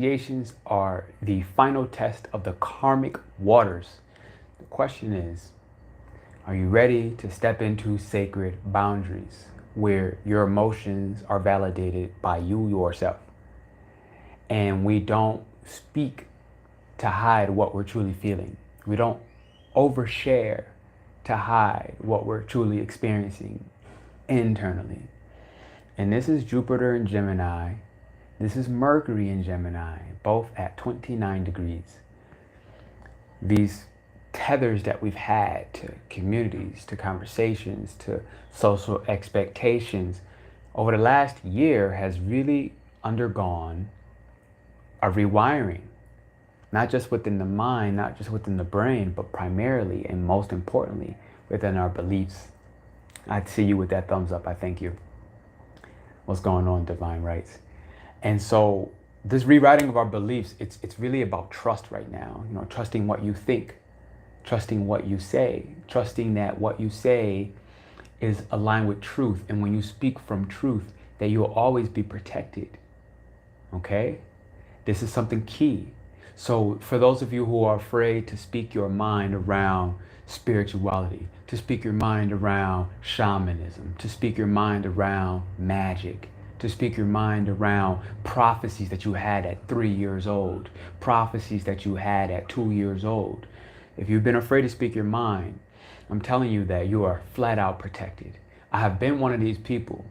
Initiations are the final test of the karmic waters. The question is, are you ready to step into sacred boundaries where your emotions are validated by you yourself? And we don't speak to hide what we're truly feeling. We don't overshare to hide what we're truly experiencing internally. And this is Jupiter in Gemini. This is Mercury in Gemini, both at 29 degrees. These tethers that we've had to communities, to conversations, to social expectations over the last year has really undergone a rewiring, not just within the mind, not just within the brain, but primarily and most importantly within our beliefs. I see you with that thumbs up. I thank you. What's going on, Divine Rights? And so this rewriting of our beliefs, it's really about trust right now. You know, trusting what you think, trusting what you say, trusting that what you say is aligned with truth. And when you speak from truth, that you'll always be protected. Okay? This is something key. So for those of you who are afraid to speak your mind around spirituality, to speak your mind around shamanism, to speak your mind around magic, to speak your mind around prophecies that you had at 3 years old, prophecies that you had at 2 years old. If you've been afraid to speak your mind, I'm telling you that you are flat out protected. I have been one of these people.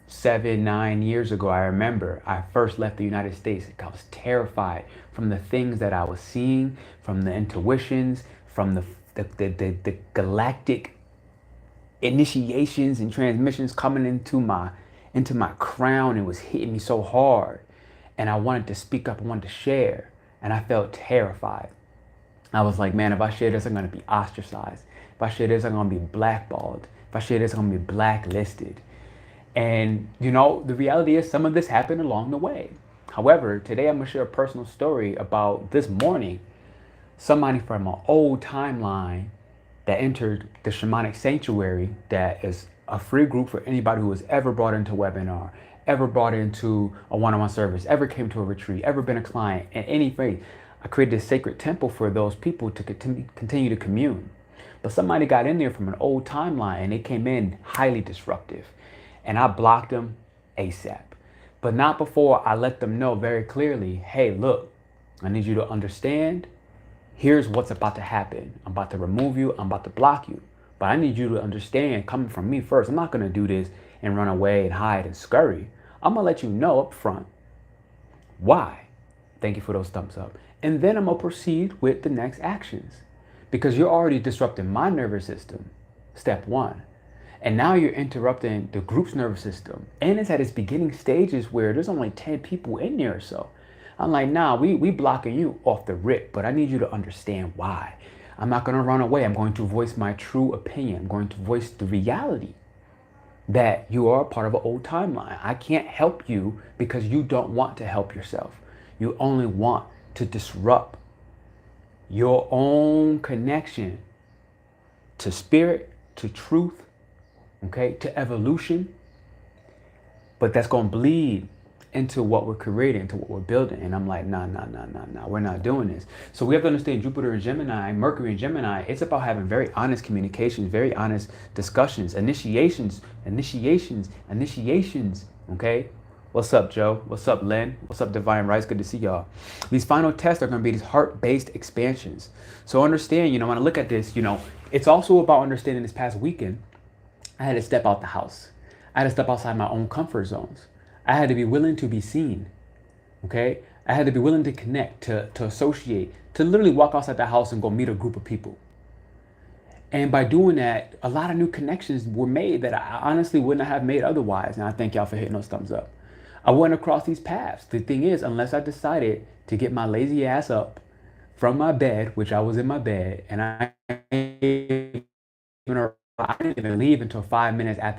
7, 9 years ago, I remember I first left the United States. I was terrified from the things that I was seeing, from the intuitions, from the galactic initiations and transmissions coming into my crown. It was hitting me so hard. And I wanted to speak up, I wanted to share. And I felt terrified. I was like, man, if I share this, I'm gonna be ostracized. If I share this, I'm gonna be blackballed. If I share this, I'm gonna be blacklisted. And you know, the reality is some of this happened along the way. However, today I'm gonna share a personal story about this morning. Somebody from an old timeline that entered the Shamanic Sanctuary, that is a free group for anybody who has ever brought into a webinar, ever brought into a one-on-one service, ever came to a retreat, ever been a client in any faith. I created a sacred temple for those people to continue to commune. But somebody got in there from an old timeline and they came in highly disruptive. And I blocked them ASAP. But not before I let them know very clearly, hey, look, I need you to understand, here's what's about to happen. I'm about to remove you, I'm about to block you. But I need you to understand, coming from me first, I'm not gonna do this and run away and hide and scurry. I'm gonna let you know up front why. Thank you for those thumbs up. And then I'm gonna proceed with the next actions. Because you're already disrupting my nervous system, step one. And now you're interrupting the group's nervous system. And it's at its beginning stages where there's only 10 people in there or so. I'm like, nah, we blocking you off the rip, but I need you to understand why. I'm not gonna run away. I'm going to voice my true opinion. I'm going to voice the reality that you are a part of an old timeline. I can't help you because you don't want to help yourself. You only want to disrupt your own connection to spirit, to truth, okay, to evolution. But that's going to bleed into what we're creating, into what we're building. And I'm like, nah, we're not doing this. So we have to understand Jupiter and Gemini, Mercury and Gemini, it's about having very honest communications, very honest discussions, initiations, okay? What's up, Joe? What's up, Len? What's up, Divine Rights? Good to see y'all. These final tests are going to be these heart-based expansions. So understand, when I look at this, it's also about understanding this past weekend, I had to step out the house. I had to step outside my own comfort zones. I had to be willing to be seen, okay? I had to be willing to connect, to associate, to literally walk outside the house and go meet a group of people. And by doing that, a lot of new connections were made that I honestly wouldn't have made otherwise. And I thank y'all for hitting those thumbs up. I went across these paths. The thing is, unless I decided to get my lazy ass up from my bed, which I was in my bed, and I didn't even leave until 5 minutes after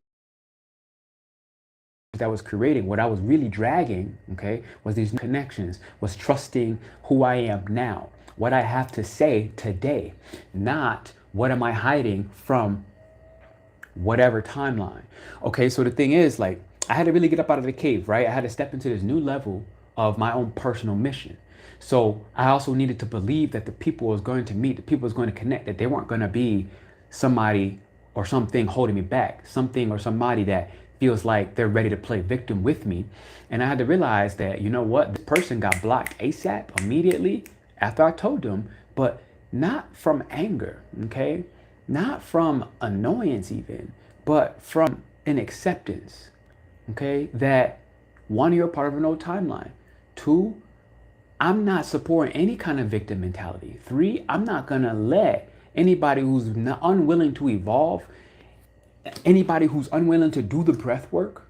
that was creating, what I was really dragging, okay, was these connections, was trusting who I am now, what I have to say today, not what am I hiding from whatever timeline. Okay, so the thing is, like, I had to really get up out of the cave, right? I had to step into this new level of my own personal mission. So I also needed to believe that the people I was going to meet, the people I was going to connect, that they weren't going to be somebody or something holding me back, something or somebody that feels like they're ready to play victim with me. And I had to realize that, you know what, this person got blocked ASAP immediately after I told them, but not from anger, okay? Not from annoyance even, but from an acceptance, okay? That one, you're part of an old timeline. Two, I'm not supporting any kind of victim mentality. Three, I'm not gonna let anybody who's unwilling to evolve, anybody who's unwilling to do the breath work,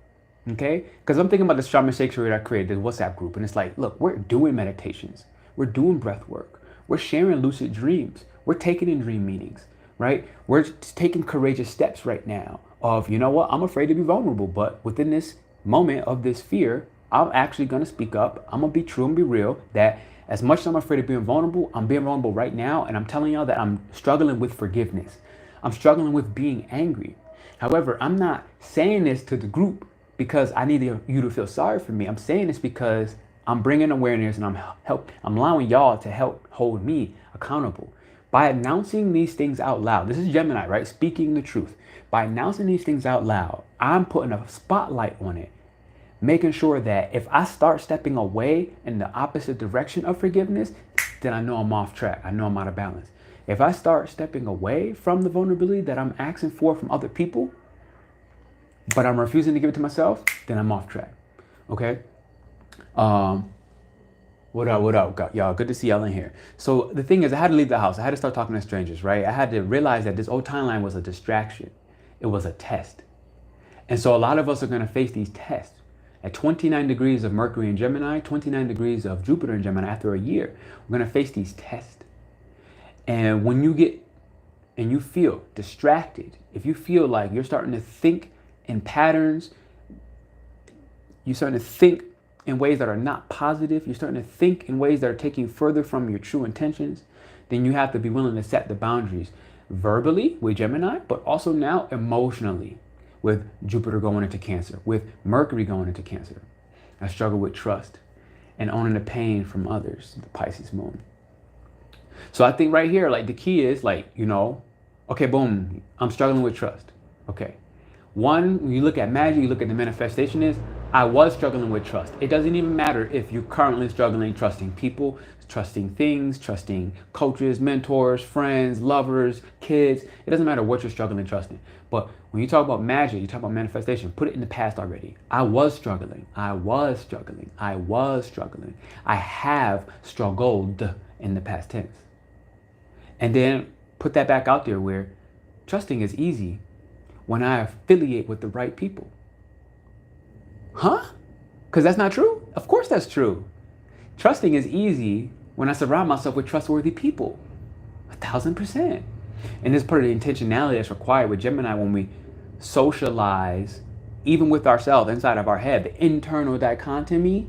okay? Because I'm thinking about this Shaman Shakespeare that I created, this WhatsApp group, and it's like, look, we're doing meditations, we're doing breath work, we're sharing lucid dreams, we're taking in dream meetings, right? We're taking courageous steps right now of, you know what, I'm afraid to be vulnerable, but within this moment of this fear, I'm actually gonna speak up. I'm gonna be true and be real that as much as I'm afraid of being vulnerable, I'm being vulnerable right now. And I'm telling y'all that I'm struggling with forgiveness. I'm struggling with being angry. However, I'm not saying this to the group because I need you to feel sorry for me. I'm saying this because I'm bringing awareness and I'm allowing y'all to help hold me accountable. By announcing these things out loud, this is Gemini, right? Speaking the truth. By announcing these things out loud, I'm putting a spotlight on it, making sure that if I start stepping away in the opposite direction of forgiveness, then I know I'm off track. I know I'm out of balance. If I start stepping away from the vulnerability that I'm asking for from other people, but I'm refusing to give it to myself, then I'm off track. Okay? What up, y'all? Good to see y'all in here. So the thing is, I had to leave the house. I had to start talking to strangers, right? I had to realize that this old timeline was a distraction. It was a test. And so a lot of us are going to face these tests. At 29 degrees of Mercury in Gemini, 29 degrees of Jupiter in Gemini, after a year, we're going to face these tests. And when you get and you feel distracted, if you feel like you're starting to think in patterns, you're starting to think in ways that are not positive, you're starting to think in ways that are taking you further from your true intentions, then you have to be willing to set the boundaries verbally with Gemini, but also now emotionally with Jupiter going into Cancer, with Mercury going into Cancer. I struggle with trust and owning the pain from others, the Pisces moon. So I think right here, like the key is like, you know, okay, boom, I'm struggling with trust. Okay. One, when you look at magic, you look at the manifestation is, I was struggling with trust. It doesn't even matter if you're currently struggling trusting people, trusting things, trusting coaches, mentors, friends, lovers, kids. It doesn't matter what you're struggling trusting. But when you talk about magic, you talk about manifestation, put it in the past already. I was struggling. I was struggling. I was struggling. I have struggled in the past tense. And then put that back out there where trusting is easy when I affiliate with the right people. Huh? Because that's not true? Of course that's true. Trusting is easy when I surround myself with trustworthy people. 1,000%. And this is part of the intentionality that's required with Gemini when we socialize, even with ourselves inside of our head, the internal dichotomy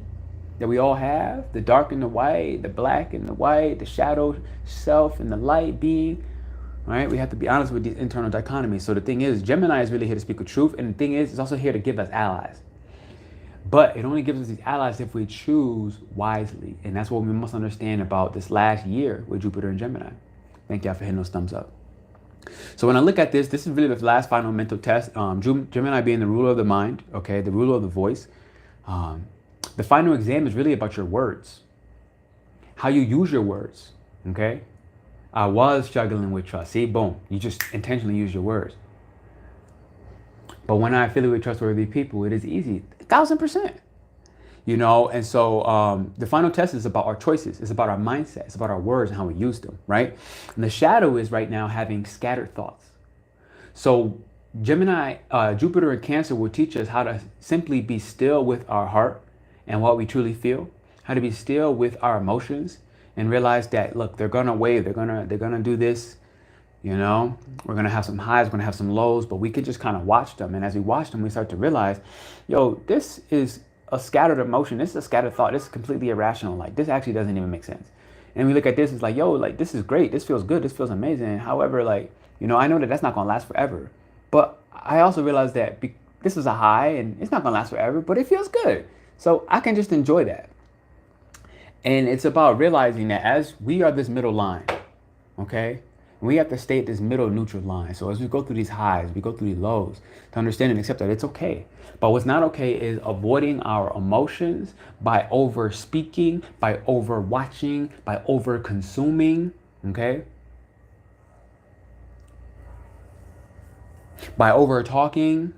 that we all have, the dark and the white, the black and the white, the shadow self and the light being, right? We have to be honest with these internal dichotomies. So the thing is, Gemini is really here to speak the truth. And the thing is, it's also here to give us allies. But it only gives us these allies if we choose wisely. And that's what we must understand about this last year with Jupiter and Gemini. Thank y'all for hitting those thumbs up. So when I look at this, this is really the last final mental test. Gemini being the ruler of the mind, okay, the ruler of the voice. The final exam is really about your words. How you use your words, okay? I was struggling with trust. See, boom, you just intentionally use your words. But when I affiliate with trustworthy people, it is easy, 1,000%. You know, and so the final test is about our choices. It's about our mindset. It's about our words and how we use them, right? And the shadow is right now having scattered thoughts. So Gemini, Jupiter and Cancer will teach us how to simply be still with our heart and what we truly feel, how to be still with our emotions and realize that, look, they're gonna wave, they're gonna do this, you know, we're gonna have some highs, we're gonna have some lows, but we can just kind of watch them. And as we watch them, we start to realize, yo, this is a scattered emotion, this is a scattered thought, this is completely irrational, like this actually doesn't even make sense. And we look at this, it's like, yo, like this is great, this feels good, this feels amazing. However, like, you know, I know that that's not gonna last forever. But I also realize that this is a high and it's not gonna last forever, but it feels good. So I can just enjoy that. And it's about realizing that as we are this middle line, okay? We have to stay at this middle neutral line. So as we go through these highs, we go through these lows, to understand and accept that it's okay. But what's not okay is avoiding our emotions by over speaking, by over watching, by over consuming, okay? By over talking,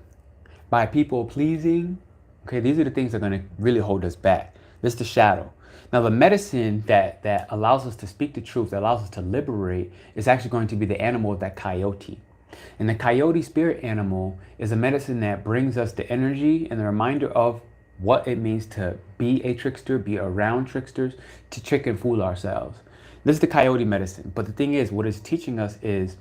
by people pleasing. Okay, these are the things that are going to really hold us back. This is the shadow. Now, the medicine that allows us to speak the truth, that allows us to liberate, is actually going to be the animal of that coyote. And the coyote spirit animal is a medicine that brings us the energy and the reminder of what it means to be a trickster, be around tricksters, to trick and fool ourselves. This is the coyote medicine. But the thing is, what it's teaching us is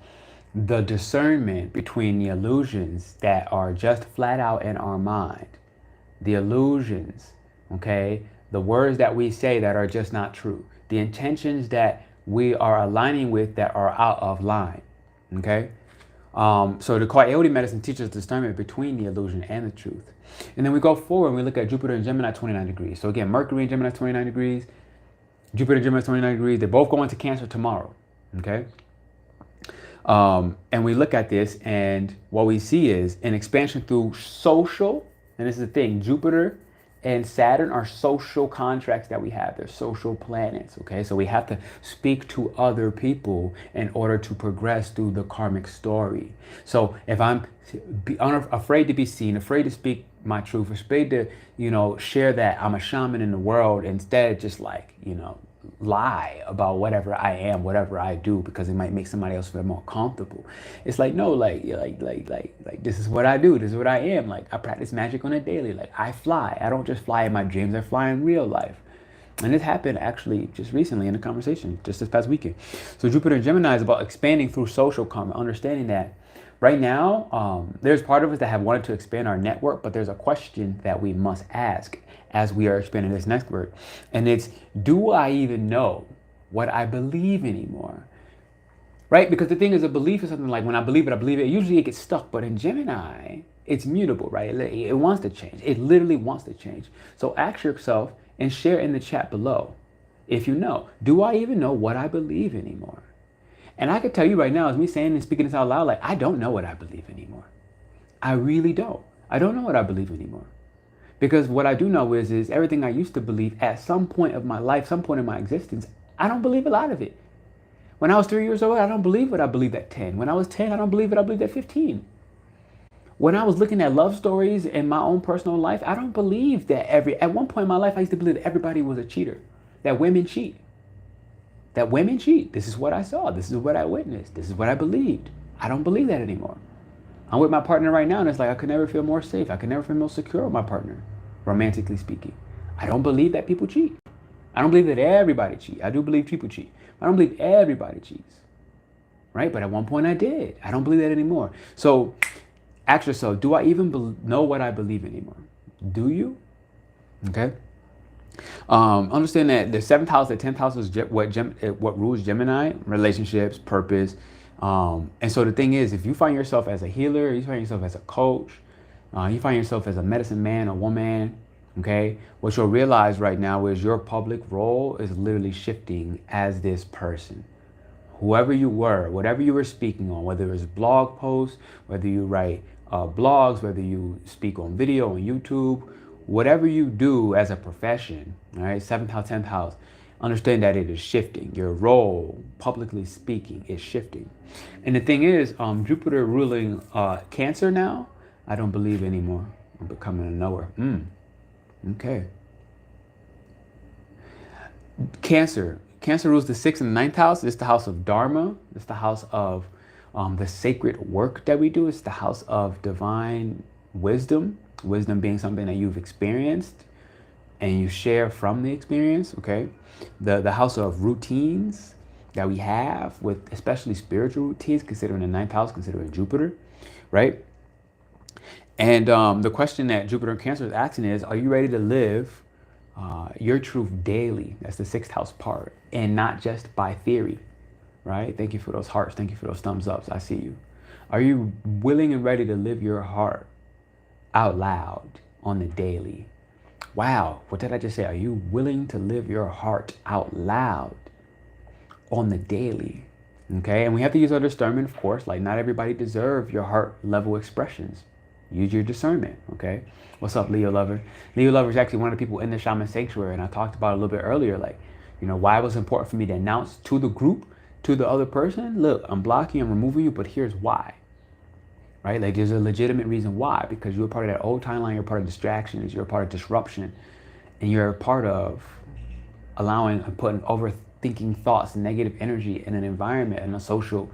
the discernment between the illusions that are just flat out in our mind, the illusions, okay, the words that we say that are just not true, the intentions that we are aligning with that are out of line, okay? So the coyote medicine teaches discernment between the illusion and the truth. And then we go forward and we look at Jupiter and Gemini 29 degrees. So again, Mercury and Gemini 29 degrees, Jupiter and Gemini 29 degrees, they're both going to Cancer tomorrow, okay? And we look at this and what we see is an expansion through social, and this is the thing, Jupiter and Saturn are social contracts that we have. They're social planets, okay? So we have to speak to other people in order to progress through the karmic story. So if I'm afraid to be seen, afraid to speak my truth, afraid to, share that I'm a shaman in the world, instead just lie about whatever I am, whatever I do, because it might make somebody else feel more comfortable. It's like, no, like this is what I do. This is what I am. Like, I practice magic on a daily. Like, I fly. I don't just fly in my dreams. I fly in real life. And this happened actually just recently in a conversation, just this past weekend. So Jupiter and Gemini is about expanding through social karma, understanding that right now, there's part of us that have wanted to expand our network, but there's a question that we must ask as we are expanding this network. And it's, do I even know what I believe anymore? Right? Because the thing is, a belief is something like, when I believe it, usually it gets stuck. But in Gemini, it's mutable, right? It wants to change. It literally wants to change. So ask yourself and share in the chat below if you know, do I even know what I believe anymore? And I could tell you right now, as me saying and speaking this out loud, like, I don't know what I believe anymore. I really don't. I don't know what I believe anymore. Because what I do know is everything I used to believe at some point of my life, some point in my existence, I don't believe a lot of it. When I was 3 years old, I don't believe what I believed at 10. When I was 10, I don't believe what I believed at 15. When I was looking at love stories in my own personal life, I don't believe that at one point in my life, I used to believe that everybody was a cheater, that women cheat. That women cheat. This is what I saw. This is what I witnessed. This is what I believed. I don't believe that anymore. I'm with my partner right now, and it's like I could never feel more safe. I could never feel more secure with my partner, romantically speaking. I don't believe that people cheat. I don't believe that everybody cheats. I do believe people cheat. I don't believe everybody cheats, right? But at one point I did. I don't believe that anymore. So ask yourself, do I even know what I believe anymore? Do you? Okay. Understand that the 7th house, the 10th house is what rules Gemini, relationships, purpose. And so the thing is, if you find yourself as a healer, you find yourself as a coach, you find yourself as a medicine man or woman, okay, what you'll realize right now is your public role is literally shifting as this person. Whoever you were, whatever you were speaking on, whether it's blog posts, whether you write blogs, whether you speak on video on YouTube, whatever you do as a profession, all right, 7th house, 10th house, understand that it is shifting. Your role, publicly speaking, is shifting. And the thing is, Jupiter ruling Cancer now, I don't believe anymore. I'm becoming a knower. Okay. Cancer rules the 6th and the 9th house. It's the house of dharma. It's the house of the sacred work that we do. It's the house of divine wisdom. Wisdom being something that you've experienced and you share from the experience, okay? The house of routines that we have, with especially spiritual routines, considering the 9th house, considering Jupiter, right? And the question that Jupiter and Cancer is asking is, are you ready to live your truth daily? That's the 6th house part, and not just by theory, right? Thank you for those hearts. Thank you for those thumbs ups. I see you. Are you willing and ready to live your heart out loud on the daily? Wow, what did I just say? Are you willing to live your heart out loud on the daily? Okay, and we have to use our discernment, of course. Like, not everybody deserves your heart level expressions. Use your discernment, okay? What's up, Leo lover? Leo lover is actually one of the people in the Shaman Sanctuary, and I talked about it a little bit earlier, like, why it was important for me to announce to the group, to the other person, look, I'm blocking, I'm removing you, but here's why, right? Like, there's a legitimate reason why, because you're part of that old timeline, you're part of distractions, you're a part of disruption, and you're a part of allowing and putting overthinking thoughts and negative energy in an environment and a social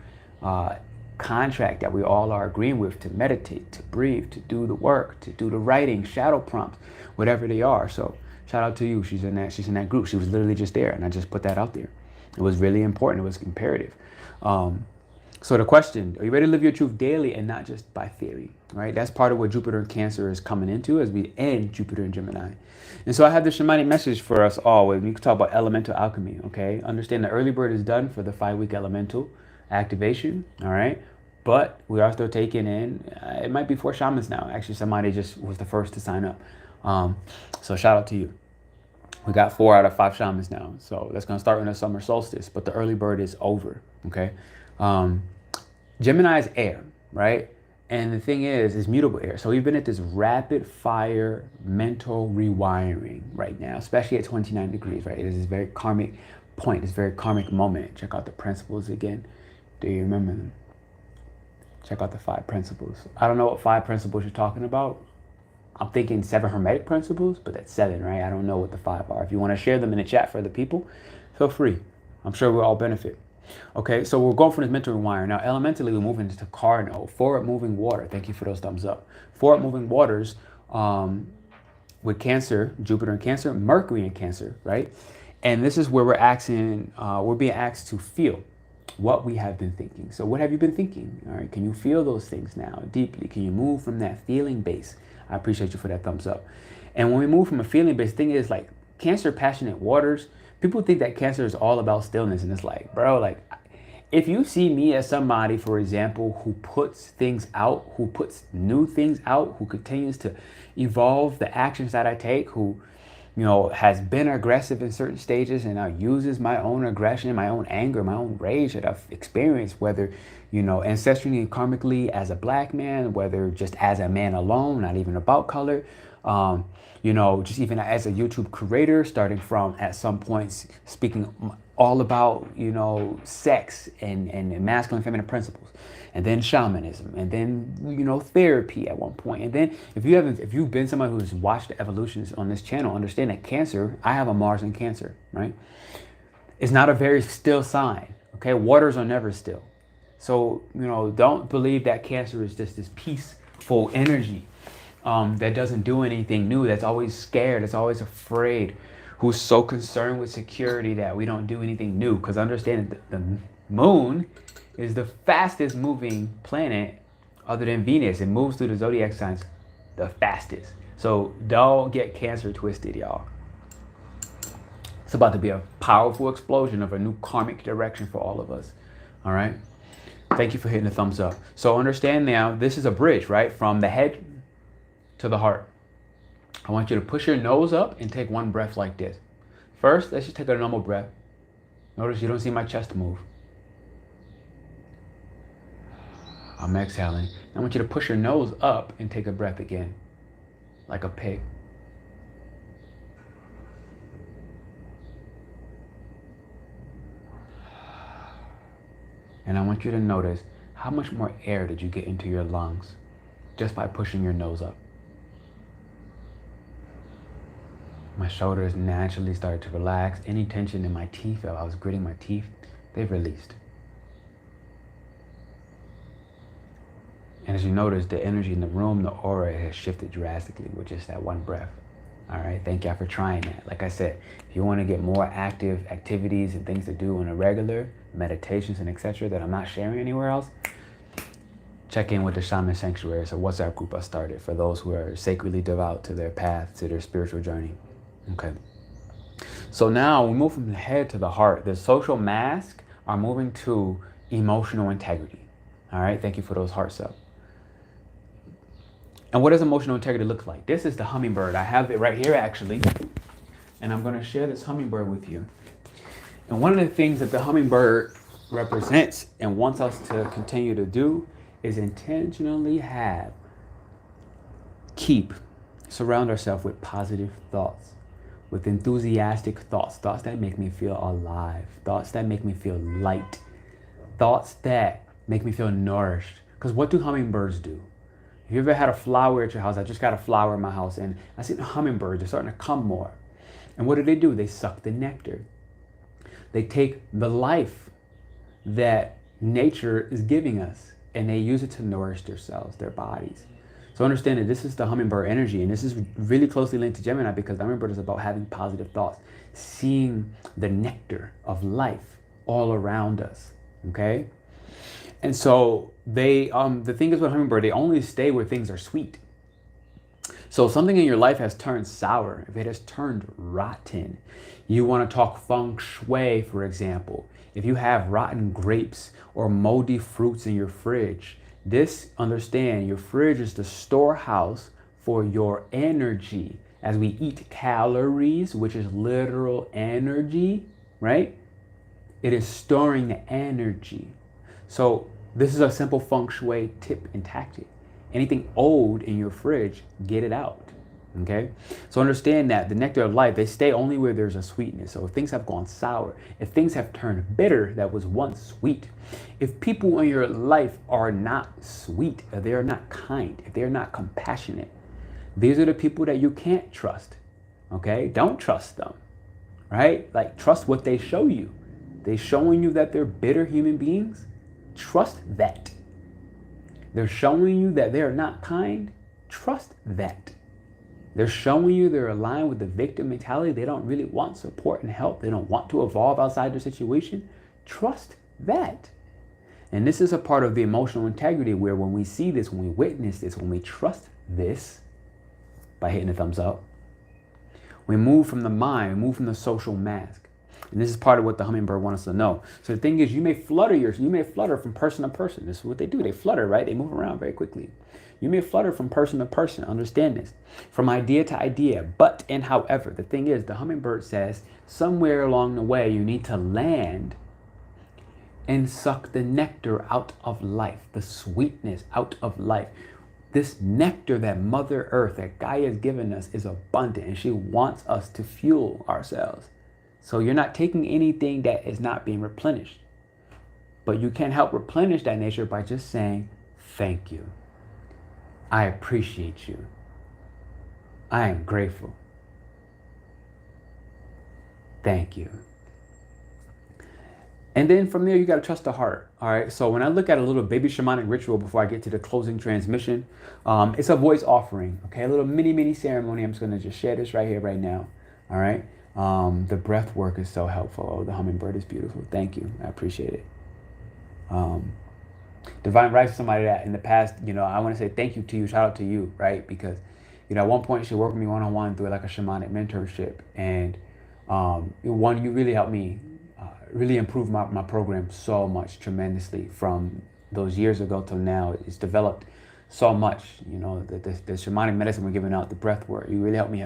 contract that we all are agreeing with, to meditate, to breathe, to do the work, to do the writing, shadow prompts, whatever they are. So shout out to you. She's in that group. She was literally just there, and I just put that out there. It was really important. It was imperative. So the question, are you ready to live your truth daily and not just by theory, right? That's part of what Jupiter in Cancer is coming into as we end Jupiter in Gemini. And so I have the shamanic message for us all. We can talk about elemental alchemy, okay? Understand the early bird is done for the 5-week elemental activation, all right? But we are still taking in, it might be 4 shamans now. Actually, somebody just was the first to sign up. So shout out to you. We got 4 out of 5 shamans now. So that's going to start in the summer solstice, but the early bird is over, okay? Gemini is air, right? And the thing is mutable air. So we've been at this rapid fire mental rewiring right now, especially at 29 degrees, right? It is this very karmic point, this very karmic moment. Check out the principles again. Do you remember them? Check out the 5 principles. I don't know what 5 principles you're talking about. I'm thinking 7 hermetic principles, but that's 7, right? I don't know what the 5 are. If you want to share them in the chat for other people, feel free. I'm sure we'll all benefit. Okay, so we're going from this mental rewiring. Now, elementally, we're moving into cardinal, forward moving water. Thank you for those thumbs up. Forward moving waters with Cancer, Jupiter in Cancer, Mercury in Cancer, right? And this is where we're being asked to feel what we have been thinking. So what have you been thinking? All right, can you feel those things now deeply? Can you move from that feeling base? I appreciate you for that thumbs up. And when we move from a feeling base, thing is, like, Cancer, passionate waters, people think that Cancer is all about stillness, and it's like, bro, like, if you see me as somebody, for example, who puts things out, who puts new things out, who continues to evolve the actions that I take, who, has been aggressive in certain stages and now uses my own aggression, my own anger, my own rage that I've experienced, whether, ancestrally and karmically as a black man, whether just as a man alone, not even about color, just even as a YouTube creator, starting from at some points speaking all about, sex and masculine and feminine principles, and then shamanism, and then, therapy at one point. And then if you've been someone who's watched the evolutions on this channel, understand that Cancer, I have a Mars in Cancer, right? It's not a very still sign, okay? Waters are never still. So, don't believe that Cancer is just this peaceful energy that doesn't do anything new, that's always scared, that's always afraid, who's so concerned with security that we don't do anything new. Because understand that the moon is the fastest moving planet other than Venus. It moves through the zodiac signs the fastest. So don't get Cancer twisted, y'all. It's about to be a powerful explosion of a new karmic direction for all of us. All right. Thank you for hitting the thumbs up. So understand now, this is a bridge, right? From the head to the heart. I want you to push your nose up and take one breath like this. First, let's just take a normal breath. Notice you don't see my chest move. I'm exhaling. I want you to push your nose up and take a breath again, like a pig. And I want you to notice how much more air did you get into your lungs just by pushing your nose up. My shoulders naturally started to relax. Any tension in my teeth, I was gritting my teeth, they've released. And as you notice, the energy in the room, the aura has shifted drastically with just that one breath. All right, thank y'all for trying that. Like I said, if you want to get more active activities and things to do on a regular, meditations and etc. that I'm not sharing anywhere else, check in with the Shaman Sanctuary. It's a WhatsApp group I started for those who are sacredly devout to their path, to their spiritual journey. Okay. So now we move from the head to the heart. The social masks are moving to emotional integrity. All right, thank you for those hearts up. And what does emotional integrity look like? This is the hummingbird. I have it right here actually. And I'm going to share this hummingbird with you. And one of the things that the hummingbird represents and wants us to continue to do is intentionally surround ourselves with positive thoughts, with enthusiastic thoughts, thoughts that make me feel alive, thoughts that make me feel light, thoughts that make me feel nourished. Because what do hummingbirds do? If you ever had a flower at your house, I just got a flower in my house and I see the hummingbirds, they're starting to come more. And what do? They suck the nectar. They take the life that nature is giving us and they use it to nourish themselves, their bodies. So understand that this is the hummingbird energy, and this is really closely linked to Gemini because the hummingbird is about having positive thoughts, seeing the nectar of life all around us, okay? And so they, the thing is with hummingbird, they only stay where things are sweet. So if something in your life has turned sour, if it has turned rotten, you want to talk feng shui, for example. If you have rotten grapes or moldy fruits in your fridge, understand your fridge is the storehouse for your energy. As we eat calories, which is literal energy, right? It is storing the energy. So this is a simple feng shui tip and tactic. Anything old in your fridge, get it out, okay? So understand that the nectar of life, they stay only where there's a sweetness. So if things have gone sour, if things have turned bitter that was once sweet, if people in your life are not sweet, if they are not kind, if they are not compassionate, these are the people that you can't trust, okay? Don't trust them, right? Like, trust what they show you. They showing you that they're bitter human beings, trust that. They're showing you that they're not kind, trust that. They're showing you they're aligned with the victim mentality. They don't really want support and help. They don't want to evolve outside their situation. Trust that. And this is a part of the emotional integrity where when we see this, when we witness this, when we trust this, by hitting the thumbs up, we move from the mind, we move from the social mask. And this is part of what the hummingbird wants us to know. So the thing is, you may flutter from person to person. This is what they do. They flutter, right? They move around very quickly. You may flutter from person to person. Understand this. From idea to idea. But and however, the thing is, the hummingbird says somewhere along the way, you need to land and suck the nectar out of life, the sweetness out of life. This nectar that Mother Earth, that Gaia has given us is abundant, and she wants us to fuel ourselves. So you're not taking anything that is not being replenished. But you can help replenish that nature by just saying, thank you. I appreciate you. I am grateful. Thank you. And then from there, you got to trust the heart. All right. So when I look at a little baby shamanic ritual before I get to the closing transmission, it's a voice offering. Okay. A little mini ceremony. I'm just going to just share this right here, right now. All right. The breath work is so helpful. Oh, the hummingbird is beautiful. Thank you. I appreciate it. Divine Rights is somebody that in the past, I want to say thank you to you. Shout out to you, right? Because, at one point she worked with me one-on-one through like a shamanic mentorship. And you really helped me really improve my program so much, tremendously from those years ago till now. It's developed so much, the shamanic medicine we're giving out, the breath work. You really helped me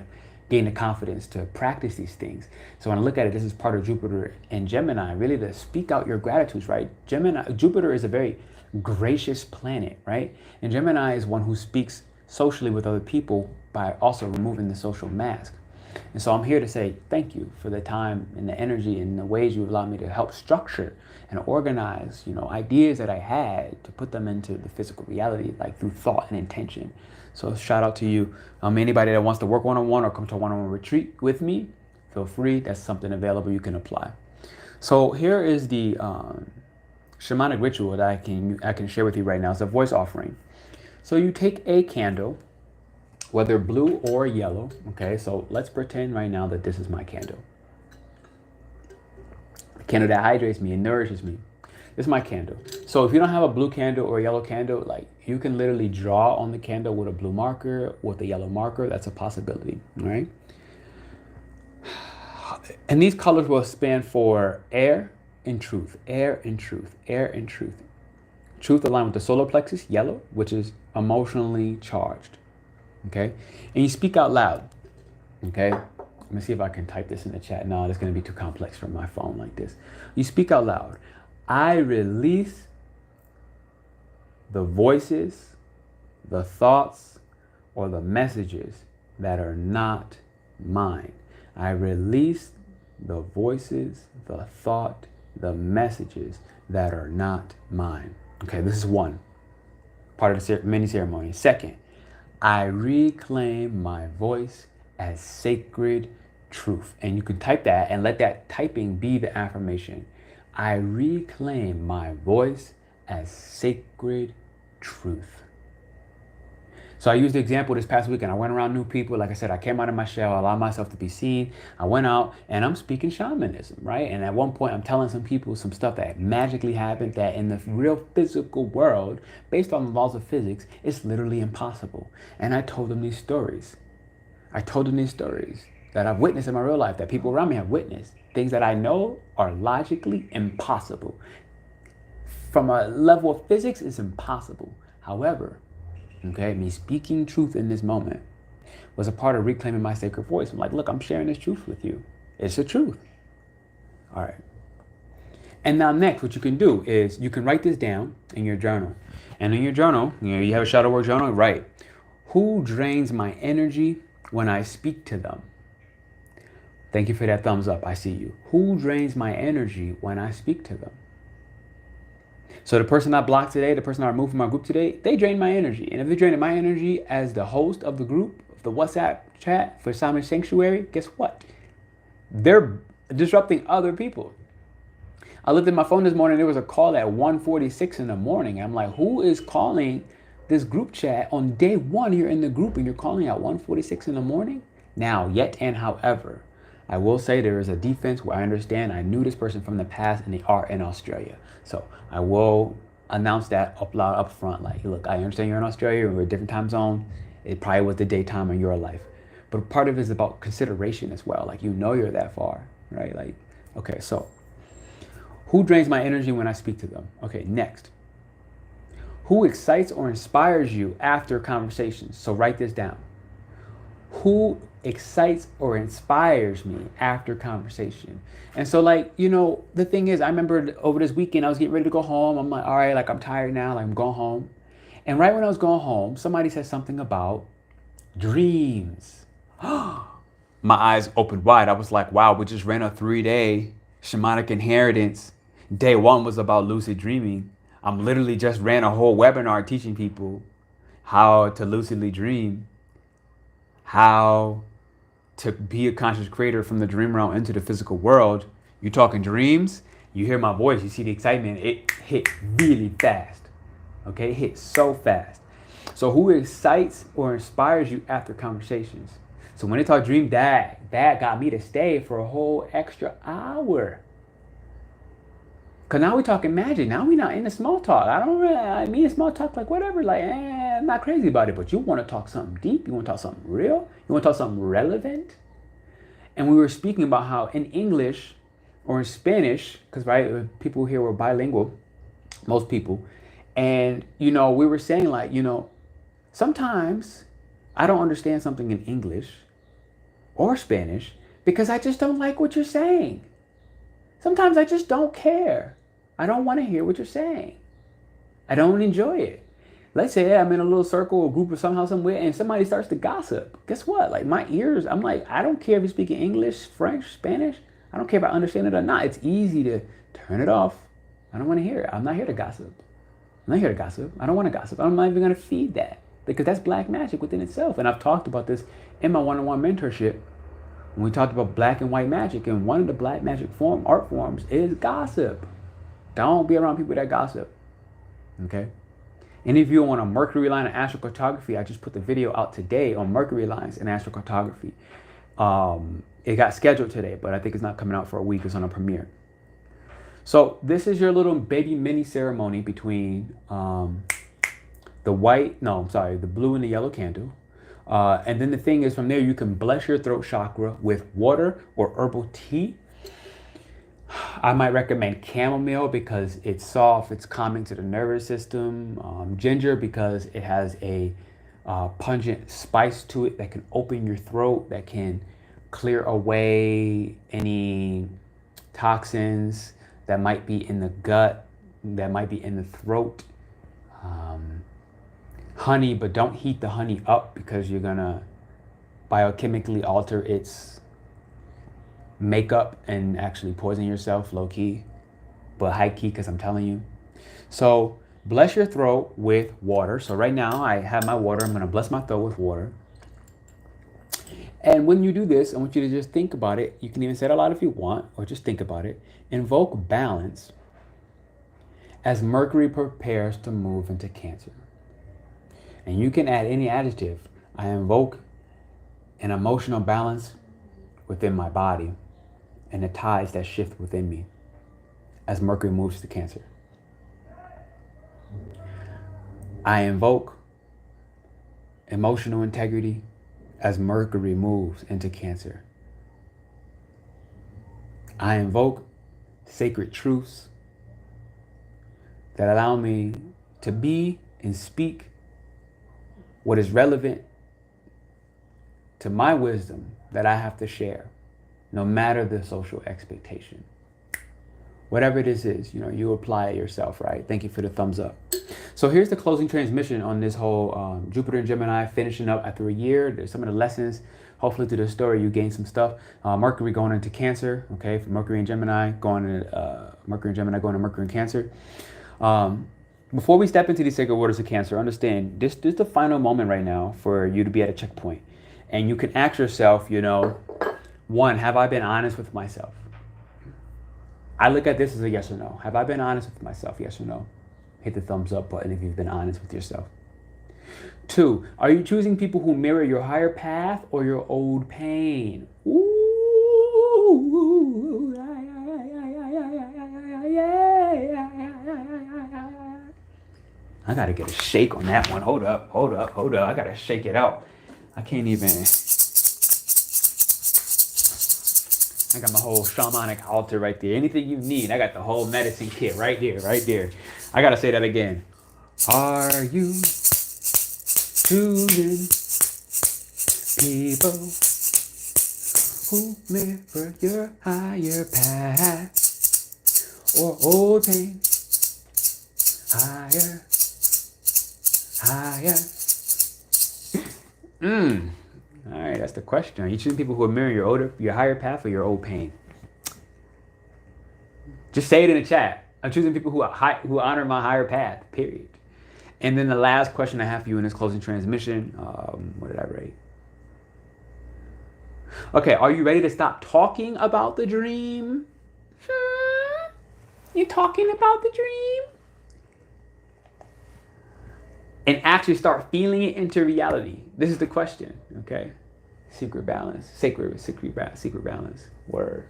gain the confidence to practice these things. So when I look at it, this is part of Jupiter and Gemini, really to speak out your gratitudes, right? Jupiter is a very gracious planet, right? And Gemini is one who speaks socially with other people by also removing the social mask. And so I'm here to say thank you for the time and the energy and the ways you allowed me to help structure and organize, ideas that I had to put them into the physical reality, like through thought and intention. So shout out to you. Anybody that wants to work one-on-one or come to a one-on-one retreat with me, feel free. That's something available you can apply. So here is the shamanic ritual that I can share with you right now. It's a voice offering. So you take a candle, whether blue or yellow. Okay, so let's pretend right now that this is my candle. The candle that hydrates me and nourishes me. This is my candle. So if you don't have a blue candle or a yellow candle, like you can literally draw on the candle with a blue marker, with a yellow marker. That's a possibility, all right? And these colors will span for air and truth, air and truth, air and truth. Truth aligned with the solar plexus, yellow, which is emotionally charged. okay? And you speak out loud, okay? Let me see if I can type this in the chat. No, it's going to be too complex for my phone like this. You speak out loud. I release the voices, the thoughts, or the messages that are not mine. I release the voices, the thought, the messages that are not mine. Okay, this is one part of the mini ceremony. Second, I reclaim my voice as sacred truth. And you can type that and let that typing be the affirmation. I reclaim my voice as sacred truth. So I used the example this past weekend. I went around new people. Like I said, I came out of my shell, allowed myself to be seen. I went out and I'm speaking shamanism, right? And at one point I'm telling some people some stuff that magically happened that in the real physical world, based on the laws of physics, it's literally impossible. And I told them these stories. That I've witnessed in my real life, that people around me have witnessed. Things that I know are logically impossible. From a level of physics, it's impossible. However, okay, me speaking truth in this moment was a part of reclaiming my sacred voice. I'm like, look, I'm sharing this truth with you. It's the truth. All right. And now next, what you can do is you can write this down in your journal. And in your journal, you have a shadow work journal, write, who drains my energy when I speak to them? Thank you for that thumbs up. I see you. Who drains my energy when I speak to them? So the person I blocked today, the person I removed from my group today, they drained my energy. And if they drained my energy as the host of the group, of the WhatsApp chat for Shaman Sanctuary, guess what? They're disrupting other people. I looked at my phone this morning, there was a call at 1:46 in the morning. I'm like, who is calling this group chat on day one? You're in the group and you're calling at 1:46 in the morning? Now, yet and however, I will say there is a defense where I understand I knew this person from the past and they are in Australia. So I will announce that up loud up front. Like, look, I understand you're in Australia, we're a different time zone. It probably was the daytime in your life. But part of it is about consideration as well. Like, you're that far, right? Like, okay, so who drains my energy when I speak to them? Okay, next. Who excites or inspires you after conversations? So write this down. Who excites or inspires me after conversation? And so, like, the thing is, I remember over this weekend, I was getting ready to go home. I'm like, all right, like, I'm tired now, like, I'm going home. And right when I was going home, somebody said something about dreams. My eyes opened wide. I was like, wow, we just ran a 3-day shamanic inheritance. Day one was about lucid dreaming. I'm literally just ran a whole webinar teaching people how to lucidly dream, how to be a conscious creator from the dream realm into the physical world. You're talking dreams, you hear my voice, you see the excitement, it hit really fast. Okay, it hit so fast. So who excites or inspires you after conversations? So when they talk dream, that got me to stay for a whole extra hour. Cause now we're talking magic. Now we're not in the small talk. I mean small talk, like whatever, like I'm not crazy about it, but you want to talk something deep, you want to talk something real, you want to talk something relevant. And we were speaking about how in English or in Spanish, because right, people here were bilingual, most people, and we were saying like, sometimes I don't understand something in English or Spanish because I just don't like what you're saying. Sometimes I just don't care. I don't want to hear what you're saying. I don't enjoy it. Let's say I'm in a little circle or group or somehow somewhere and somebody starts to gossip. Guess what? Like my ears, I'm like, I don't care if you're speaking English, French, Spanish. I don't care if I understand it or not. It's easy to turn it off. I don't want to hear it. I'm not here to gossip. I'm not here to gossip. I don't want to gossip. I'm not even going to feed that because that's black magic within itself. And I've talked about this in my one-on-one mentorship. When we talked about black and white magic, and one of the black magic art forms is gossip. Don't be around people that gossip. Okay? Any of you want a Mercury line in astrocartography, I just put the video out today on Mercury lines in astrocartography. It got scheduled today, but I think it's not coming out for a week. It's on a premiere. So this is your little baby mini ceremony between the blue and the yellow candle. And then the thing is, from there, you can bless your throat chakra with water or herbal tea. I might recommend chamomile because it's soft, it's calming to the nervous system. Ginger because it has a pungent spice to it that can open your throat, that can clear away any toxins that might be in the gut, that might be in the throat. Honey, but don't heat the honey up because you're gonna biochemically alter its makeup and actually poison yourself low key, but high key because I'm telling you. So bless your throat with water. So right now I have my water. I'm gonna bless my throat with water. And when you do this, I want you to just think about it. You can even say it aloud if you want, or just think about it. Invoke balance as Mercury prepares to move into Cancer. And you can add any adjective. I invoke an emotional balance within my body and the tides that shift within me as Mercury moves to Cancer. I invoke emotional integrity as Mercury moves into Cancer. I invoke sacred truths that allow me to be and speak what is relevant to my wisdom that I have to share, no matter the social expectation. Whatever this is, you apply it yourself, right? Thank you for the thumbs up. So here's the closing transmission on this whole Jupiter and Gemini finishing up after a year. There's some of the lessons. Hopefully through the story you gain some stuff. Mercury going into Cancer, okay? For Mercury and Gemini going to Mercury and Cancer. Before we step into these sacred waters of Cancer, understand this is the final moment right now for you to be at a checkpoint. And you can ask yourself, one, have I been honest with myself? I look at this as a yes or no. Have I been honest with myself? Yes or no? Hit the thumbs up button if you've been honest with yourself. 2, are you choosing people who mirror your higher path or your old pain? Ooh, I gotta get a shake on that one. Hold up. I gotta shake it out. I can't even. I got my whole shamanic altar right there. Anything you need, I got the whole medicine kit right there. I gotta say that again. Are you choosing people who mirror your higher path or old pain? Higher. All right, that's the question. Are you choosing people who are mirroring your higher path or your old pain? Just say it in the chat. I'm choosing people who honor my higher path, period. And then the last question I have for you in this closing transmission, what did I rate? Okay, are you ready to stop talking about the dream? You talking about the dream? And actually start feeling it into reality. This is the question, okay? Secret balance, sacred balance, word.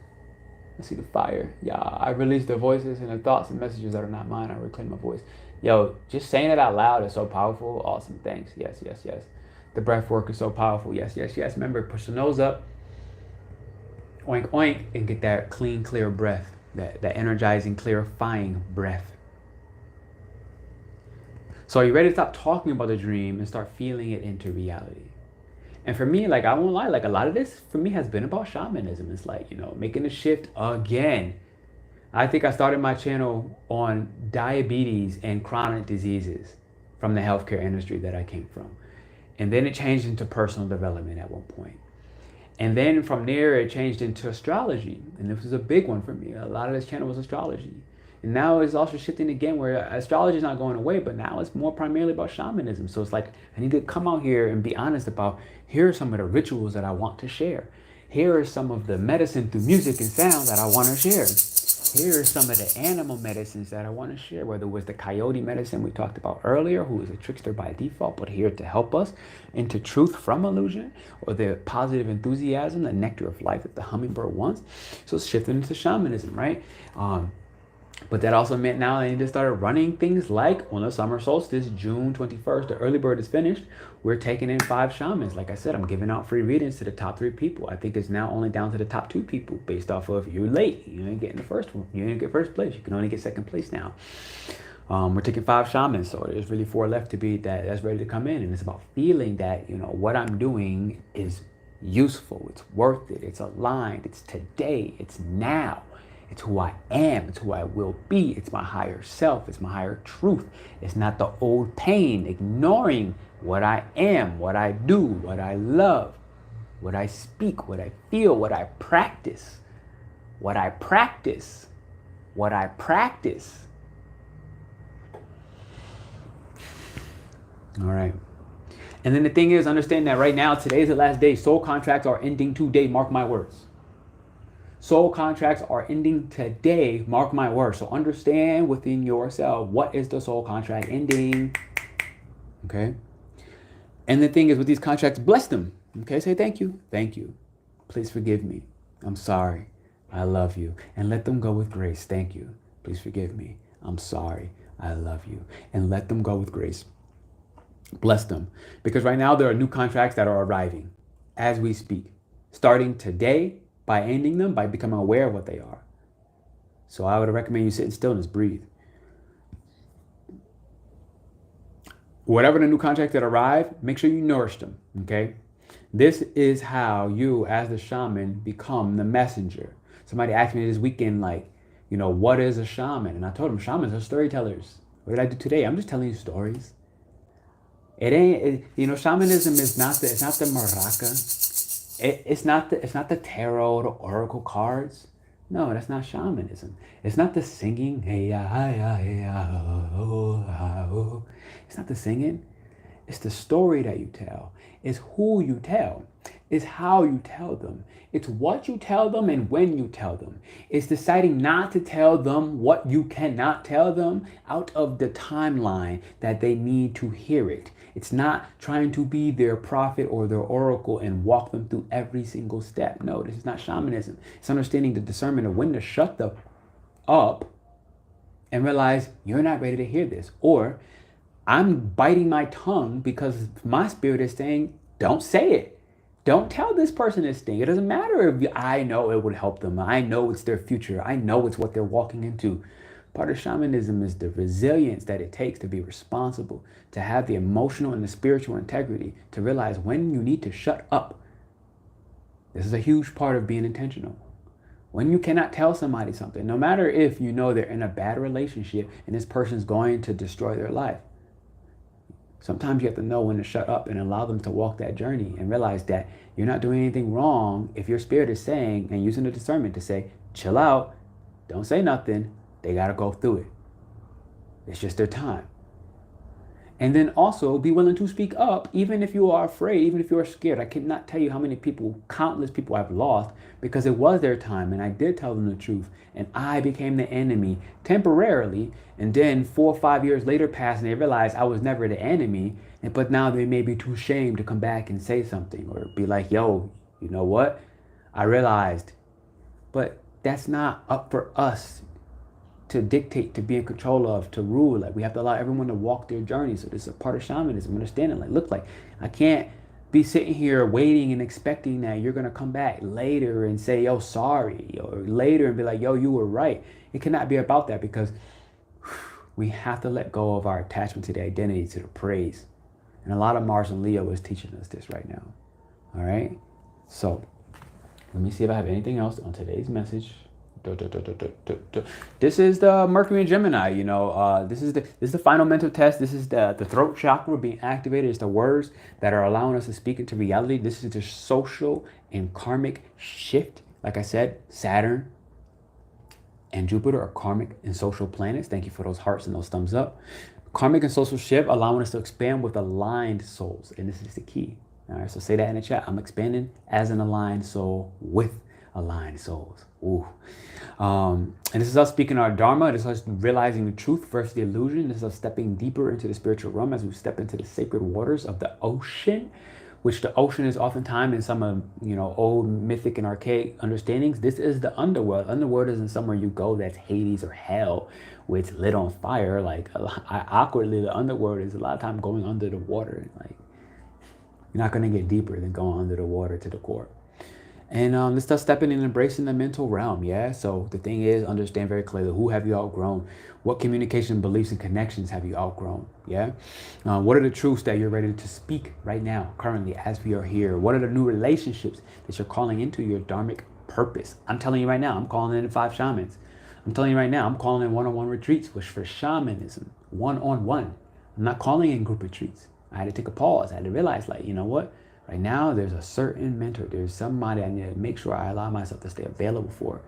I see the fire. Yeah, I release the voices and the thoughts and messages that are not mine. I reclaim my voice. Yo, just saying it out loud is so powerful. Awesome, thanks. Yes. The breath work is so powerful. Yes. Remember, push the nose up. Oink, oink, and get that clean, clear breath. That energizing, clarifying breath. So are you ready to stop talking about the dream and start feeling it into reality? And for me, I won't lie, a lot of this for me has been about shamanism. It's making the shift again. I think I started my channel on diabetes and chronic diseases from the healthcare industry that I came from. And then it changed into personal development at one point. And then from there, it changed into astrology. And this was a big one for me. A lot of this channel was astrology. And now it's also shifting again where astrology is not going away, but now it's more primarily about shamanism. So it's I need to come out here and be honest about, here are some of the rituals that I want to share. Here are some of the medicine through music and sound that I want to share. Here are some of the animal medicines that I want to share, whether it was the coyote medicine we talked about earlier, who is a trickster by default, but here to help us into truth from illusion, or the positive enthusiasm, the nectar of life that the hummingbird wants. So it's shifting into shamanism, right? But that also meant now I need to start running things like on the summer solstice, June 21st, the early bird is finished. We're taking in 5 shamans. Like I said, I'm giving out free readings to the top 3 people. I think it's now only down to the top 2 people based off of you're late. You ain't getting the first one. You didn't get first place. You can only get second place now. We're taking 5 shamans, so there's really 4 left to be that's ready to come in, and it's about feeling that what I'm doing is useful, it's worth it, it's aligned, it's today, it's now, it's who I am, it's who I will be, it's my higher self, it's my higher truth. It's not the old pain, ignoring what I am, what I do, what I love, what I speak, what I feel, what I practice, what I practice, what I practice. All right. And then the thing is, understand that right now, today is the last day. Soul contracts are ending today. Mark my words. Soul contracts are ending today. Mark my words. So understand within yourself, what is the soul contract ending? Okay. And the thing is, with these contracts, bless them. Okay. Say thank you. Thank you. Please forgive me. I'm sorry. I love you. And let them go with grace. Thank you. Please forgive me. I'm sorry. I love you. And let them go with grace. Bless them. Because right now there are new contracts that are arriving as we speak. Starting today, by ending them, by becoming aware of what they are. So I would recommend you sit in stillness, breathe. Whatever the new contracts that arrive, make sure you nourish them, okay? This is how you, as the shaman, become the messenger. Somebody asked me this weekend, like, what is a shaman? And I told them, shamans are storytellers. What did I do today? I'm just telling you stories. It ain't, shamanism is not it's not the maraca. It's not the tarot, the oracle cards. No, that's not shamanism. It's not the singing. It's not the singing. It's the story that you tell. It's who you tell. It's how you tell them. It's what you tell them and when you tell them. It's deciding not to tell them what you cannot tell them out of the timeline that they need to hear it. It's not trying to be their prophet or their oracle and walk them through every single step. No, this is not shamanism. It's understanding the discernment of when to shut the up and realize you're not ready to hear this. Or I'm biting my tongue because my spirit is saying, don't say it. Don't tell this person this thing. It doesn't matter if I know it would help them. I know it's their future. I know it's what they're walking into. Part of shamanism is the resilience that it takes to be responsible, to have the emotional and the spiritual integrity, to realize when you need to shut up. This is a huge part of being intentional. When you cannot tell somebody something, no matter if you know they're in a bad relationship and this person's going to destroy their life. Sometimes you have to know when to shut up and allow them to walk that journey and realize that you're not doing anything wrong if your spirit is saying and using the discernment to say, chill out, don't say nothing. They got to go through it. It's just their time. And then also be willing to speak up, even if you are afraid, even if you are scared. I cannot tell you how many people, countless people I've lost because it was their time and I did tell them the truth and I became the enemy temporarily. And then 4 or 5 years later passed and they realized I was never the enemy. But now they may be too ashamed to come back and say something or be like, yo, you know what? I realized. But that's not up for us to dictate, to be in control of, to rule. Like, we have to allow everyone to walk their journey. So this is a part of shamanism, understanding, I can't be sitting here waiting and expecting that you're going to come back later and say, yo, sorry, or later and be like, yo, you were right. It cannot be about that because we have to let go of our attachment to the identity, to the praise. And a lot of Mars and Leo is teaching us this right now. All right. So let me see if I have anything else on today's message. This is the Mercury and Gemini, this is the final mental test. This is the throat chakra being activated. It's the words that are allowing us to speak into reality. This is the social and karmic shift. Like I said, Saturn and Jupiter are karmic and social planets. Thank you for those hearts and those thumbs up. Karmic and social shift allowing us to expand with aligned souls. And this is the key. All right, so say that in the chat. I'm expanding as an aligned soul with aligned souls. Ooh. And this is us speaking our dharma. This is us realizing the truth versus the illusion. This is us stepping deeper into the spiritual realm as we step into the sacred waters of the ocean, which the ocean is oftentimes in some of old mythic and archaic understandings. This is the underworld. Underworld isn't somewhere you go that's Hades or hell, where it's lit on fire. Like, awkwardly, the underworld is a lot of time going under the water. Like, you're not going to get deeper than going under the water to the core. And let's start stepping and embracing the mental realm, yeah? So the thing is, understand very clearly, who have you outgrown? What communication, beliefs, and connections have you outgrown, yeah? What are the truths that you're ready to speak right now, currently, as we are here? What are the new relationships that you're calling into your dharmic purpose? I'm telling you right now, I'm calling in 5 shamans. I'm telling you right now, I'm calling in one-on-one retreats, which for shamanism, one-on-one. I'm not calling in group retreats. I had to take a pause. I had to realize, like, you know what? Right now, there's a certain mentor. There's somebody I need to make sure I allow myself to stay available for.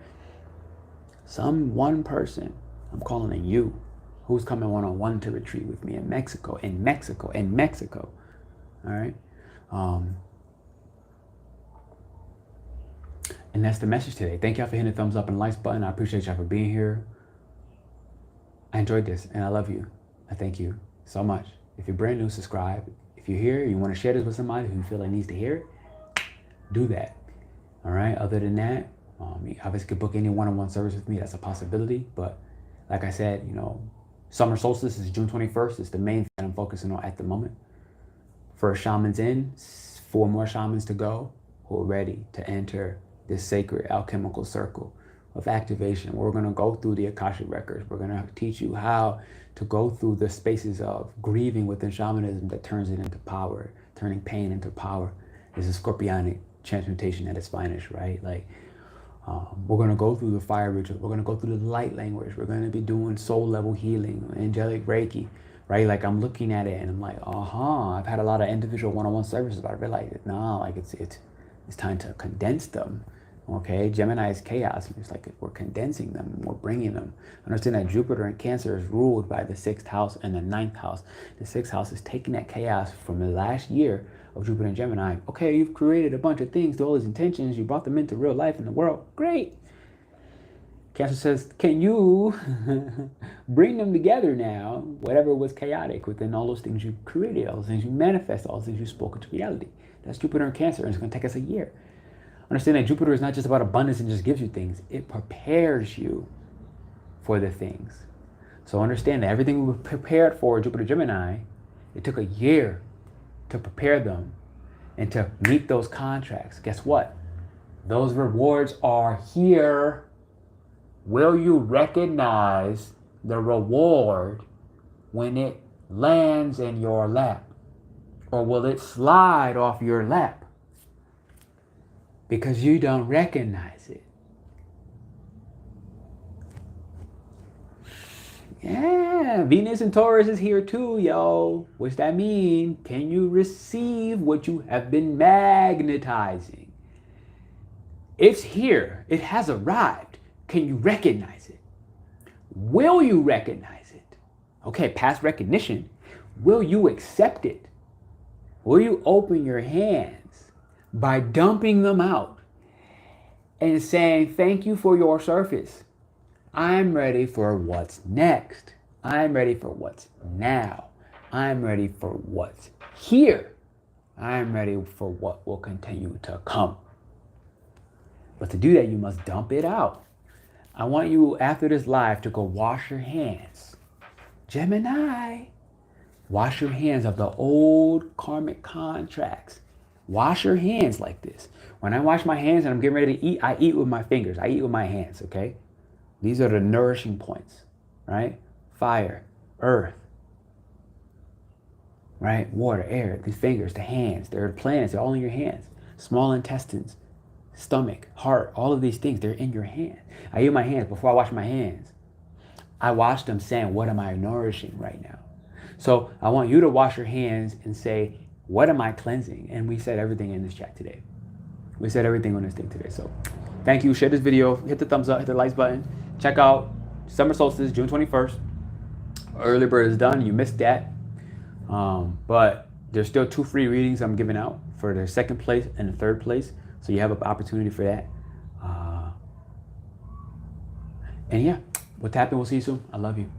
One person, I'm calling in you, who's coming one-on-one to retreat with me in Mexico, all right? And that's the message today. Thank y'all for hitting the thumbs up and likes button. I appreciate y'all for being here. I enjoyed this, and I love you. I thank you so much. If you're brand new, subscribe. If you're here, you want to share this with somebody who you feel like needs to hear it, do that. All right. Other than that, you obviously could book any one-on-one service with me. That's a possibility. But like I said, you know, summer solstice is June 21st. It's the main thing I'm focusing on at the moment. First shaman's in, 4 more shamans to go who are ready to enter this sacred alchemical circle of activation. We're going to go through the Akashic records. We're going to teach you how to go through the spaces of grieving within shamanism that turns it into power, turning pain into power. Is a scorpionic transmutation at its finest, right? Like, we're going to go through the fire ritual. We're going to go through the light language. We're going to be doing soul level healing, angelic Reiki, right? Like, I'm looking at it and I'm like, I've had a lot of individual one-on-one services, but I realized like it's time to condense them. Okay, Gemini is chaos. It's like we're condensing them, we're bringing them. Understand that Jupiter in Cancer is ruled by the 6th house and the 9th house. The 6th house is taking that chaos from the last year of Jupiter and Gemini. Okay, you've created a bunch of things to all these intentions. You brought them into real life in the world. Great. Cancer says, can you bring them together now? Whatever was chaotic within all those things you created, all those things you manifest, all those things you spoke into reality. That's Jupiter in Cancer, and it's going to take us a year. Understand that Jupiter is not just about abundance and just gives you things. It prepares you for the things. So understand that everything we were prepared for Jupiter Gemini, it took a year to prepare them and to meet those contracts. Guess what? Those rewards are here. Will you recognize the reward when it lands in your lap? Or will it slide off your lap? Because you don't recognize it. Yeah, Venus and Taurus is here too, yo. What's that mean? Can you receive what you have been magnetizing? It's here. It has arrived. Can you recognize it? Will you recognize it? Okay, past recognition. Will you accept it? Will you open your hands by dumping them out and saying, thank you for your service. I'm ready for what's next. I'm ready for what's now. I'm ready for what's here. I'm ready for what will continue to come. But to do that, you must dump it out. I want you, after this live, to go wash your hands. Gemini, wash your hands of the old karmic contracts. Wash your hands like this. When I wash my hands and I'm getting ready to eat, I eat with my fingers. I eat with my hands, okay? These are the nourishing points, right? Fire, earth, right? Water, air, these fingers, the hands, they're the planets, they're all in your hands. Small intestines, stomach, heart, all of these things, they're in your hand. I eat my hands before I wash my hands. I wash them saying, what am I nourishing right now? So I want you to wash your hands and say, what am I cleansing? And we said everything in this chat today. We said everything on this thing today. So thank you. Share this video. Hit the thumbs up. Hit the likes button. Check out Summer Solstice, June 21st. Early bird is done. You missed that. But there's still 2 free readings I'm giving out for the 2nd place and the 3rd place. So you have an opportunity for that. And yeah, we'll tap in. We'll see you soon. I love you.